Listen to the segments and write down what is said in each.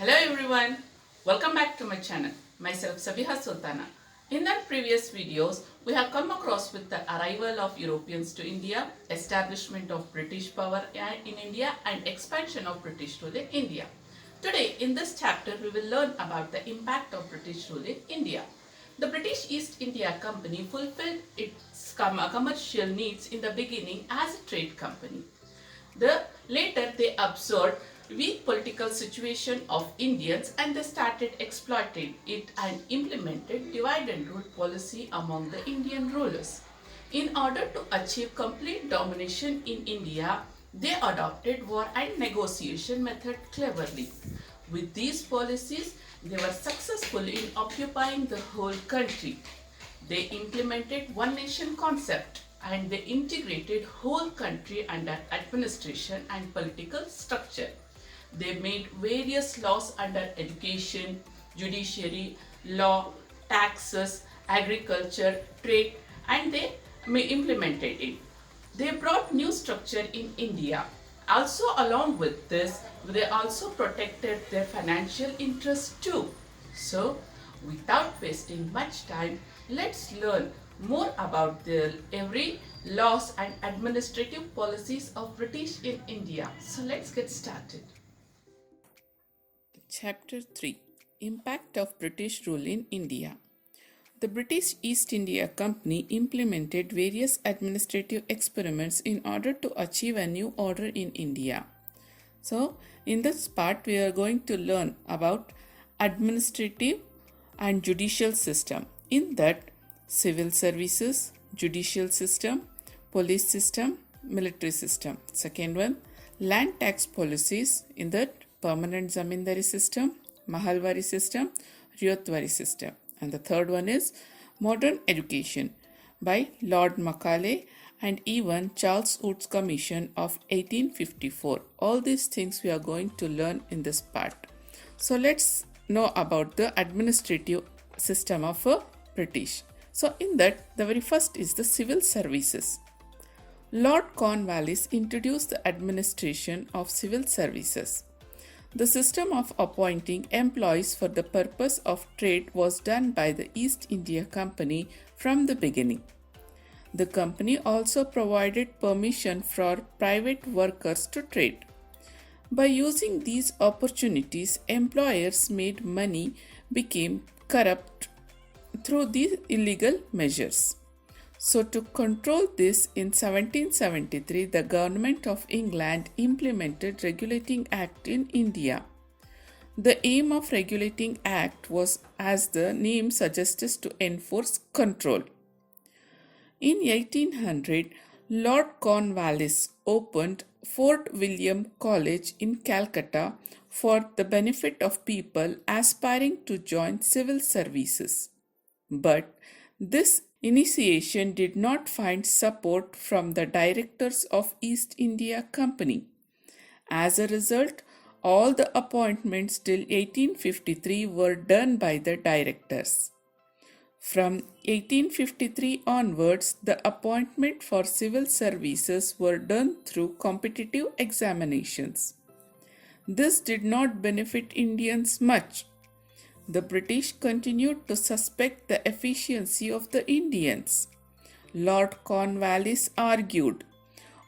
Hello everyone, welcome back to my channel. Myself Sabiha Sultana. In our previous videos, we have come across with the arrival of Europeans to India, establishment of British power in India and expansion of British rule in India. Today in this chapter, we will learn about the impact of British rule in India. The British East India Company fulfilled its commercial needs in the beginning as a trade company. Later they observed weak political situation of Indians and they started exploiting it and implemented divide and rule policy among the Indian rulers. In order to achieve complete domination in India, they adopted war and negotiation method cleverly. With these policies, they were successful in occupying the whole country. They implemented one nation concept and they integrated whole country under administration and political structure. They made various laws under education, judiciary, law, taxes, agriculture, trade, and they implemented it. They brought new structure in India. Also along with this, they also protected their financial interests too. So, without wasting much time, let's learn more about the every laws and administrative policies of British in India. So let's get started. Chapter 3 Impact of British Rule in India. The British East India Company implemented various administrative experiments in order to achieve a new order in India. So, in this part, we are going to learn about administrative and judicial system. In that, civil services, judicial system, police system, military system. Second one, land tax policies. In that, permanent zamindari system, MAHALWARI system, RYOTWARI system. And the third one is modern education by Lord Macaulay and even Charles Wood's Commission of 1854. All these things we are going to learn in this part. So let's know about the administrative system of British. So in that, the very first is the civil services. Lord Cornwallis introduced the administration of civil services. The system of appointing employees for the purpose of trade was done by the East India Company from the beginning. The company also provided permission for private workers to trade. By using these opportunities, employers made money, became corrupt through these illegal measures. So to control this, in 1773, the government of England implemented Regulating Act in India. The aim of Regulating Act was, as the name suggests, to enforce control. In 1800, Lord Cornwallis opened Fort William College in Calcutta for the benefit of people aspiring to join civil services. But this initiation did not find support from the directors of East India Company. As a result, all the appointments till 1853 were done by the directors. From 1853 onwards, the appointment for civil services were done through competitive examinations. This did not benefit Indians much. The British continued to suspect the efficiency of the Indians. Lord Cornwallis argued,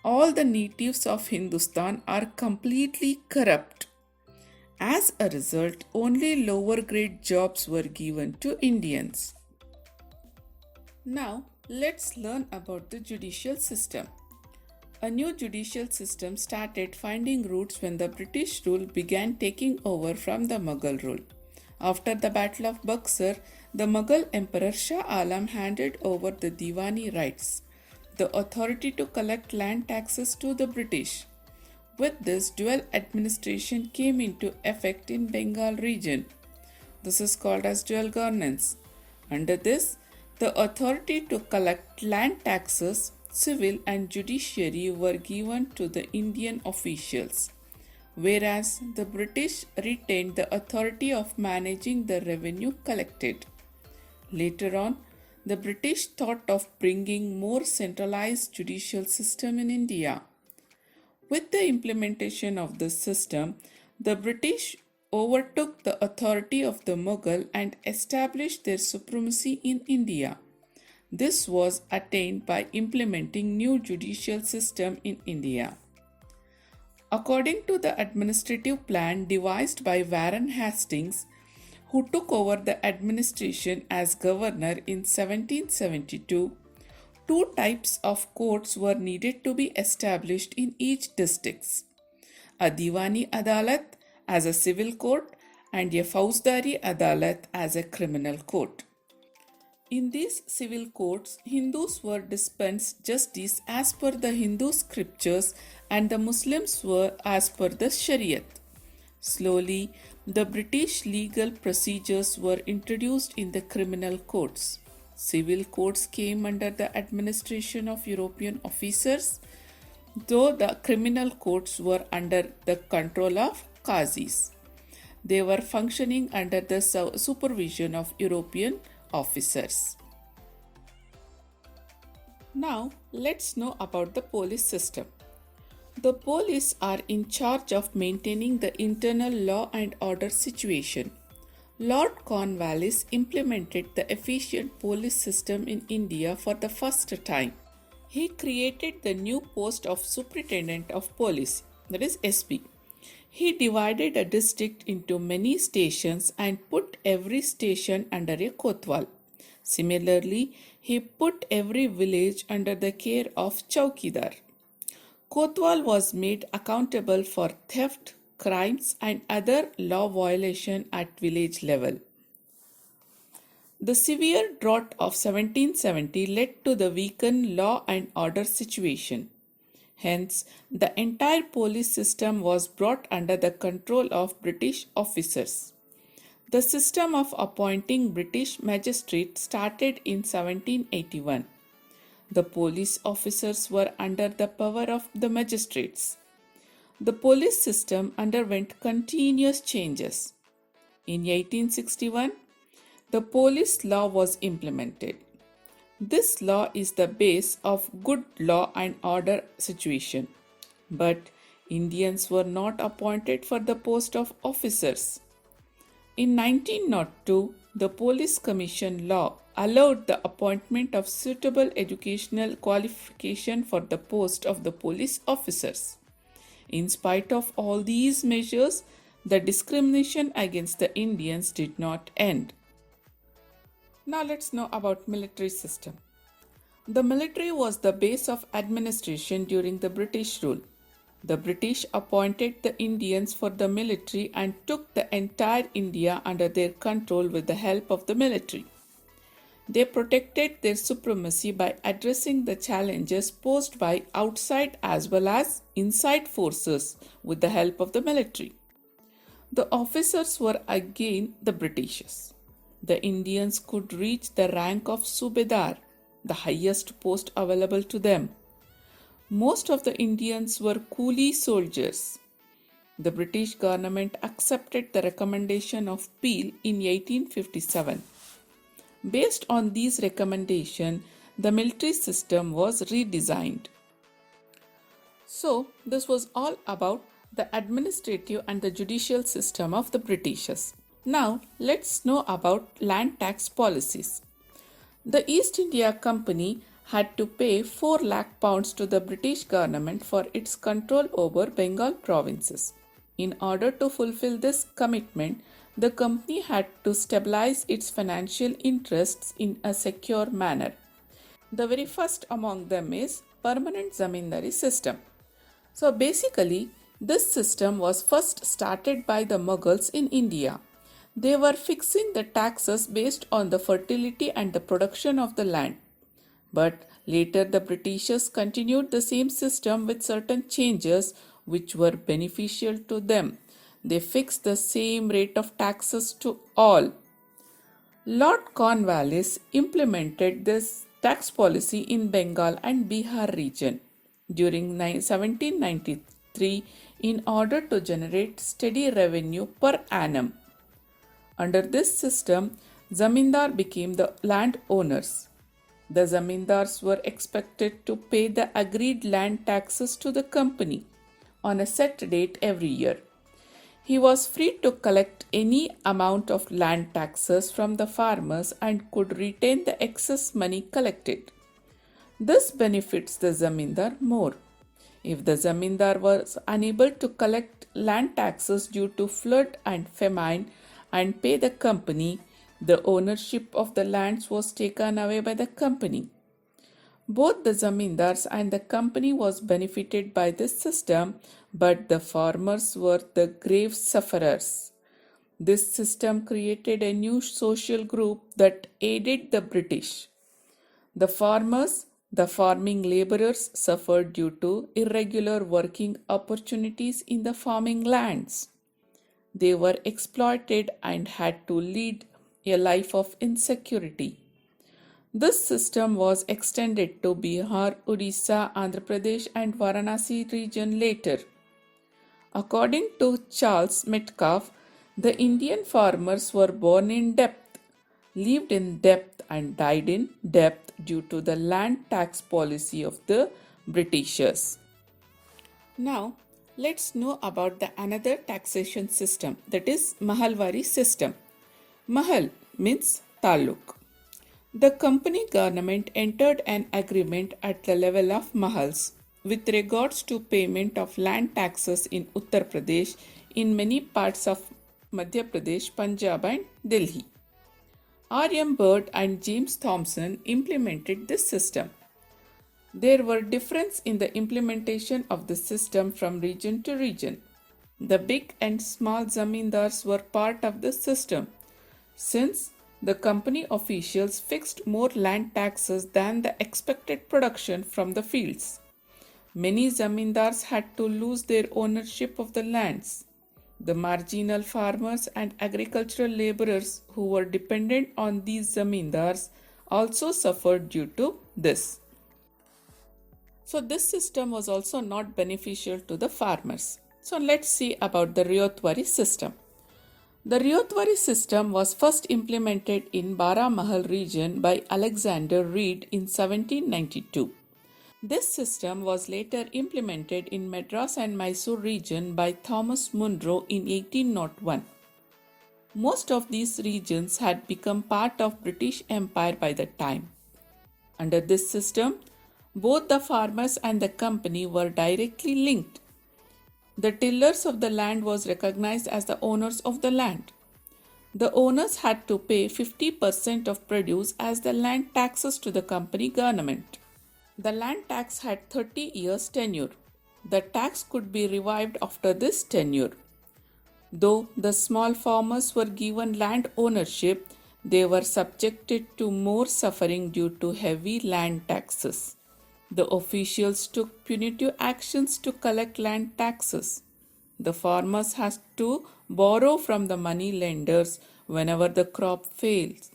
all the natives of Hindustan are completely corrupt. As a result, only lower grade jobs were given to Indians. Now, let's learn about the judicial system. A new judicial system started finding roots when the British rule began taking over from the Mughal rule. After the Battle of Buxar, the Mughal Emperor Shah Alam handed over the Diwani rights, the authority to collect land taxes, to the British. With this, dual administration came into effect in Bengal region. This is called as dual governance. Under this, the authority to collect land taxes, civil and judiciary were given to the Indian officials, whereas the British retained the authority of managing the revenue collected. Later on, the British thought of bringing more centralized judicial system in India. With the implementation of this system, the British overtook the authority of the Mughal and established their supremacy in India. This was attained by implementing new judicial system in India. According to the administrative plan devised by Warren Hastings, who took over the administration as governor in 1772, two types of courts were needed to be established in each district: a Diwani Adalat as a civil court and a Fauzdari Adalat as a criminal court. In these civil courts, Hindus were dispensed justice as per the Hindu scriptures and the Muslims were as per the Shariat. Slowly, the British legal procedures were introduced in the criminal courts. Civil courts came under the administration of European officers, though the criminal courts were under the control of Qazis. They were functioning under the supervision of European officers. Now, let's know about the police system. The police are in charge of maintaining the internal law and order situation. Lord Cornwallis implemented the efficient police system in India for the first time. He created the new post of Superintendent of Police, that is SP. He divided a district into many stations and put every station under a kotwal. Similarly, he put every village under the care of Chowkidar. Kotwal was made accountable for theft, crimes and other law violation at village level. The severe drought of 1770 led to the weakened law and order situation. Hence, the entire police system was brought under the control of British officers. The system of appointing British magistrates started in 1781. The police officers were under the power of the magistrates. The police system underwent continuous changes. In 1861, the police law was implemented. This law is the base of good law and order situation. But Indians were not appointed for the post of officers. In 1902, the Police Commission law allowed the appointment of suitable educational qualification for the post of the police officers. In spite of all these measures, the discrimination against the Indians did not end. Now let's know about military system. The military was the base of administration during the British rule. The British appointed the Indians for the military and took the entire India under their control with the help of the military. They protected their supremacy by addressing the challenges posed by outside as well as inside forces with the help of the military. The officers were again the Britishers. The Indians could reach the rank of Subedar, the highest post available to them. Most of the Indians were coolie soldiers. The British government accepted the recommendation of Peel in 1857. Based on these recommendations, the military system was redesigned. So, this was all about the administrative and the judicial system of the Britishers. Now, let's know about land tax policies. The East India Company had to pay 4 lakh pounds to the British government for its control over Bengal provinces. In order to fulfill this commitment, the company had to stabilize its financial interests in a secure manner. The very first among them is permanent zamindari system. So basically, this system was first started by the Mughals in India. They were fixing the taxes based on the fertility and the production of the land. But later the Britishers continued the same system with certain changes which were beneficial to them. They fixed the same rate of taxes to all. Lord Cornwallis implemented this tax policy in Bengal and Bihar region during 1793 in order to generate steady revenue per annum. Under this system, zamindar became the landowners. The zamindars were expected to pay the agreed land taxes to the company on a set date every year. He was free to collect any amount of land taxes from the farmers and could retain the excess money collected. This benefits the zamindar more. If the zamindar was unable to collect land taxes due to flood and famine and pay the company, the ownership of the lands was taken away by the company. Both the zamindars and the company was benefited by this system, but the farmers were the grave sufferers. This system created a new social group that aided the British. The farmers, the farming laborers, suffered due to irregular working opportunities in the farming lands. They were exploited and had to lead a life of insecurity. This system was extended to Bihar, Odisha, Andhra Pradesh, and Varanasi region later. According to Charles Metcalfe, the Indian farmers were born in debt, lived in debt, and died in debt due to the land tax policy of the Britishers. Now, let's know about the another taxation system, that is Mahalwari system. Mahal means taluk. The company government entered an agreement at the level of mahals with regards to payment of land taxes in Uttar Pradesh, in many parts of Madhya Pradesh, Punjab, and Delhi. R.M. Bird and James Thomson implemented this system. There were differences in the implementation of the system from region to region. The big and small zamindars were part of the system, since the company officials fixed more land taxes than the expected production from the fields. Many zamindars had to lose their ownership of the lands. The marginal farmers and agricultural laborers who were dependent on these zamindars also suffered due to this. So this system was also not beneficial to the farmers. So let's see about the RYOTWARI system. The RYOTWARI system was first implemented in Baramahal region by Alexander Reed in 1792. This system was later implemented in Madras and Mysore region by Thomas Munro in 1801. Most of these regions had become part of British Empire by the time. Under this system, both the farmers and the company were directly linked. The tillers of the land was recognized as the owners of the land. The owners had to pay 50% of produce as the land taxes to the company government. The land tax had 30 years tenure. The tax could be revived after this tenure. Though the small farmers were given land ownership, they were subjected to more suffering due to heavy land taxes. The officials took punitive actions to collect land taxes. The farmers had to borrow from the money lenders whenever the crop fails.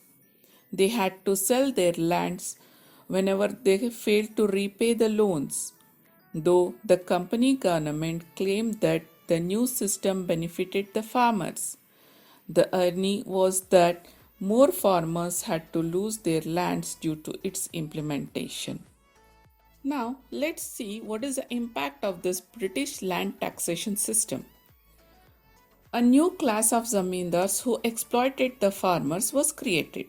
They had to sell their lands whenever they failed to repay the loans. Though the company government claimed that the new system benefited the farmers, the irony was that more farmers had to lose their lands due to its implementation. Now, let's see what is the impact of this British land taxation system. A new class of zamindars who exploited the farmers was created.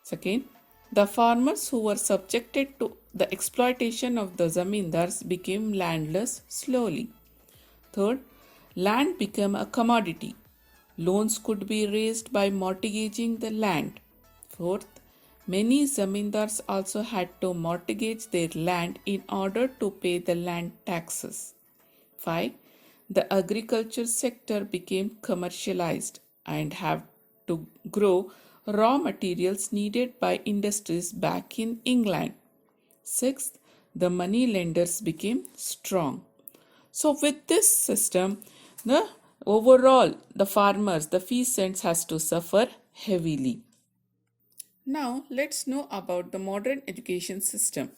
Second, the farmers who were subjected to the exploitation of the zamindars became landless slowly. Third, land became a commodity. Loans could be raised by mortgaging the land. Fourth, many zamindars also had to mortgage their land in order to pay the land taxes. 5. The agriculture sector became commercialized and have to grow raw materials needed by industries back in England. 6. The money lenders became strong. So with this system, the farmers, the peasants has to suffer heavily. Now let's know about the modern education system.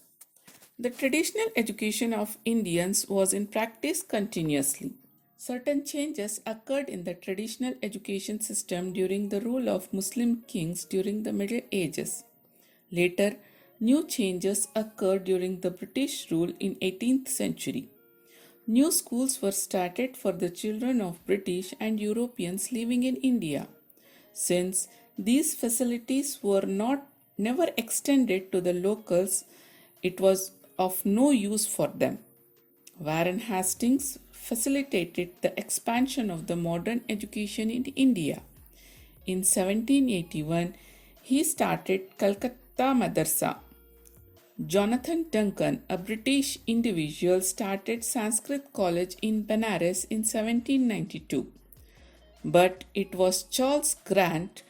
The traditional education of Indians was in practice continuously. Certain changes occurred in the traditional education system during the rule of Muslim kings during the Middle Ages. Later, new changes occurred during the British rule in 18th century. New schools were started for the children of British and Europeans living in India. Since these facilities were never extended to the locals, it was of no use for them. Warren Hastings facilitated the expansion of the modern education in India. In 1781, he started Calcutta Madrasa. Jonathan Duncan, a British individual, started Sanskrit College in Benares in 1792. But it was Charles Grant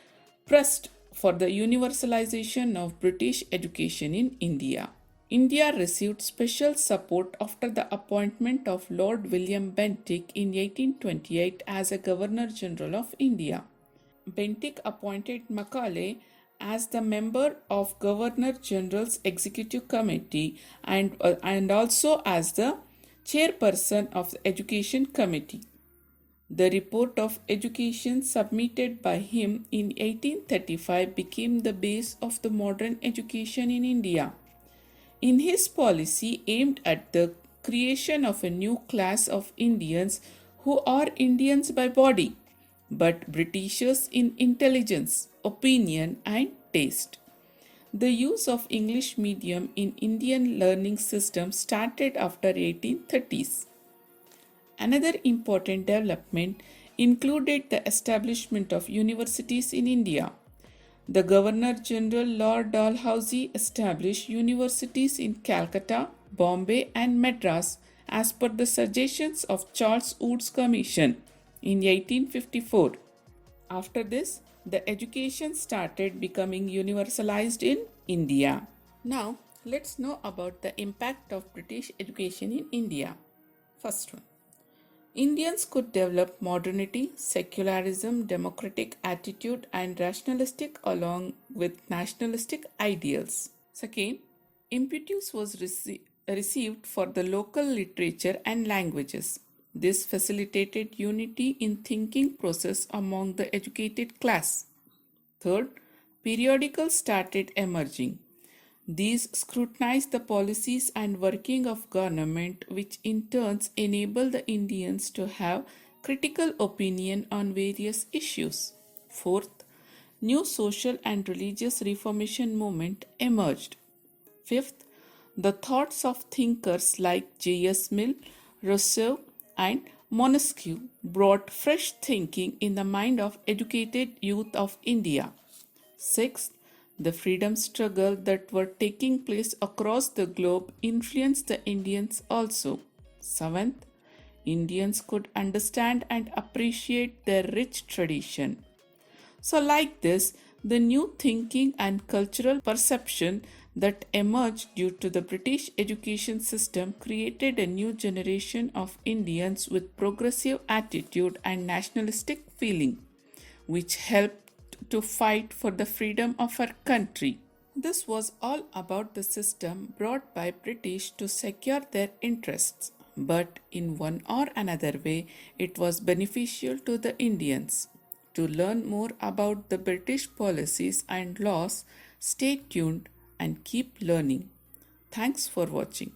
pressed for the universalization of British education in India. India received special support after the appointment of Lord William Bentinck in 1828 as a Governor General of India. Bentinck appointed Macaulay as the member of Governor General's Executive Committee and also as the chairperson of the Education Committee. The report of education submitted by him in 1835 became the base of the modern education in India. In his policy aimed at the creation of a new class of Indians who are Indians by body, but Britishers in intelligence, opinion, and taste. The use of English medium in Indian learning system started after 1830s. Another important development included the establishment of universities in India. The Governor General Lord Dalhousie established universities in Calcutta, Bombay, and Madras as per the suggestions of Charles Wood's Commission in 1854. After this, the education started becoming universalized in India. Now, let's know about the impact of British education in India. First one. Indians could develop modernity, secularism, democratic attitude, and rationalistic along with nationalistic ideals. Second, impetus was received for the local literature and languages. This facilitated unity in thinking process among the educated class. Third, periodicals started emerging. These scrutinize the policies and working of government, which in turns enable the Indians to have critical opinion on various issues. Fourth, new social and religious reformation movement emerged. Fifth, the thoughts of thinkers like J.S. Mill, Rousseau, and Montesquieu brought fresh thinking in the mind of educated youth of India. Sixth, the freedom struggle that were taking place across the globe influenced the Indians also. Seventh, Indians could understand and appreciate their rich tradition. So like this, the new thinking and cultural perception that emerged due to the British education system created a new generation of Indians with progressive attitude and nationalistic feeling, which helped to fight for the freedom of our country. This was all about the system brought by British to secure their interests, but in one or another way it was beneficial to the Indians. To learn more about the British policies and laws, stay tuned and keep learning. Thanks for watching.